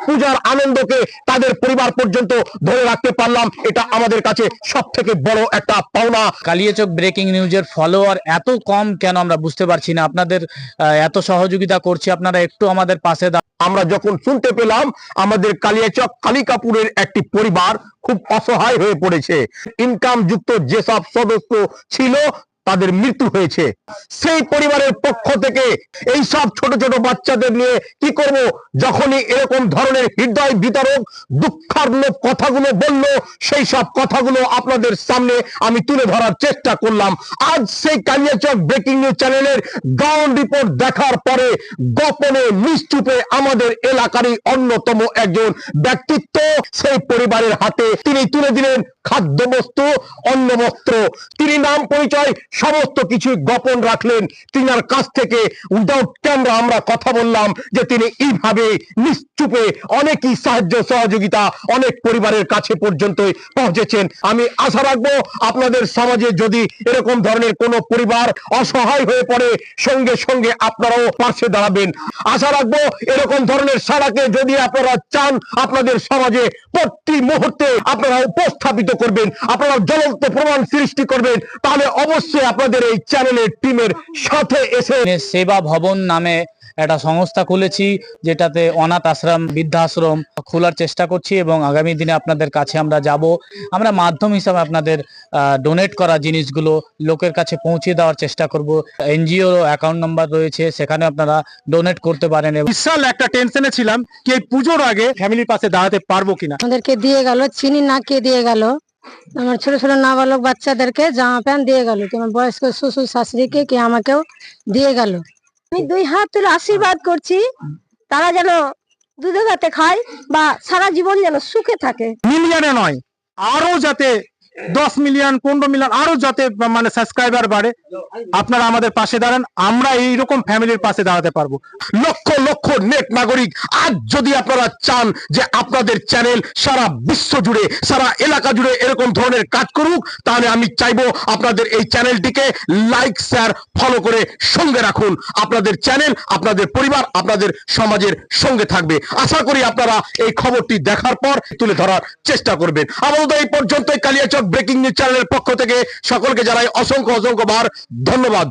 পূজার আনন্দকে তাদের পরিবার পর্যন্ত ধরে রাখতে পারলাম, এটা আমাদের কাছে সব থেকে বড় একটা পাওনা। কালিয়াচক ব্রেকিং নিউজের ফলোয়ার এত কম কেন আমরা বুঝতে পারছি না। আপনাদের এত সহযোগিতা করছি, আপনারা একটু আমাদের পাশে আমরা যখন শুনতে পেলাম আমাদের কালিয়াচক কালিকাপুরের একটি পরিবার খুব অসহায় হয়ে পড়েছে, ইনকাম যুক্ত যেসব সদস্য ছিল তাদের মৃত্যু হয়েছে, সেই পরিবারের পক্ষ থেকে এই সব ছোট ছোট বাচ্চাদের নিয়ে কি করব, যখনই এরকম ধরনের হৃদয় বিতরক দুঃখার্ণব কথাগুলো বলল, সেই সব কথাগুলো আপনাদের সামনে আমি তুলে ধরার চেষ্টা করলাম। আজ সেই কালিয়াচক ব্রেকিং নিউজ চ্যানেলের গ্রাউন্ড রিপোর্ট দেখার পরে গোপনে নিশ্চুপে আমাদের এলাকারই অন্যতম একজন ব্যক্তিত্ব সেই পরিবারের হাতে তিনি তুলে দিলেন খাদ্যবস্তু, অন্ন বস্ত্র। তিনি নাম পরিচয় সমস্ত কিছু গোপন রাখলেন। তিনার কাছ থেকে উইদাউট ক্যামেরা আমরা কথা বললাম যে তিনি এইভাবে নিশ্চুপে অনেকই সাহায্য সহযোগিতা অনেক পরিবারের কাছে পর্যন্ত পৌঁছেছেন। আমি আশা রাখবো আপনাদের সমাজে যদি এরকম ধরনের কোনো পরিবার অসহায় হয়ে পড়ে, সঙ্গে সঙ্গে আপনারাও পাশে দাঁড়াবেন। আশা রাখবো এরকম ধরনের সাড়াকে যদি আপনারা চান আপনাদের সমাজে প্রতি মুহূর্তে আপনারা উপস্থাপিত করবেন, আপনারা জ্বলন্ত প্রমাণ সৃষ্টি করবেন, তাহলে অবশ্যই আপনাদের এই চ্যানেলের টিমের সাথে এসে সেবা ভবন নামে একটা সংস্থা খুলেছি, যেটাতে অনাথ আশ্রম, বৃদ্ধাশ্রম খোলার চেষ্টা করছি এবং আগামী দিনে আপনাদের কাছে আমরা যাব। আমরা মাধ্যম হিসাবে আপনাদের ডোনেট করা জিনিসগুলো লোকের কাছে পৌঁছে দেওয়ার চেষ্টা করব। এনজিও অ্যাকাউন্ট নাম্বার রয়েছে, সেখানে আপনারা ডোনেট করতে পারেন। বিশাল একটা টেনশনে ছিলাম কি এই পুজোর আগে ফ্যামিলির পাশে দাঁড়াতে পারবো কিনা। আমাদেরকে দিয়ে গেল চিনি না কে দিয়ে গেল, আমার ছোট ছোট নাবালক বাচ্চাদেরকে জামা প্যান্ট দিয়ে গেল, কি আমার বয়স্ক শ্বশুর শাশুড়িকে কি আমাকেও দিয়ে গেল। আমি দুই হাত তুলে আশীর্বাদ করছি তারা যেন দুধে ভাতে খায় বা সারা জীবন যেন সুখে থাকে। মিলিয়নে নয়, আরো যাতে 10 মিলিয়ন 15 মিলিয়ন আরো যাতে মানে সাবস্ক্রাইবার বাড়ে, আপনারা আমাদের পাশে দাঁড়ান, আমরা এইরকম ফ্যামিলির পাশে দাঁড়াতে পারবো। লক্ষ লক্ষ নেট নাগরিক আজ যদি আপনারা চান যে আপনাদের চ্যানেল সারা বিশ্ব জুড়ে সারা এলাকা জুড়ে এরকম ধরনের কাজ করুক, তাহলে আমি চাইবো আপনাদের এই চ্যানেলটিকে লাইক শেয়ার ফলো করে সঙ্গে রাখুন। আপনাদের চ্যানেল আপনাদের পরিবার আপনাদের সমাজের সঙ্গে থাকবে। আশা করি আপনারা এই খবরটি দেখার পর তুলে ধরার চেষ্টা করবেন। আপাতত এই পর্যন্ত কালিয়াচক ব্রেকিং নিউজ চ্যানেলের পক্ষ থেকে সকলকে জানাই অসংখ্য বার ধন্যবাদ।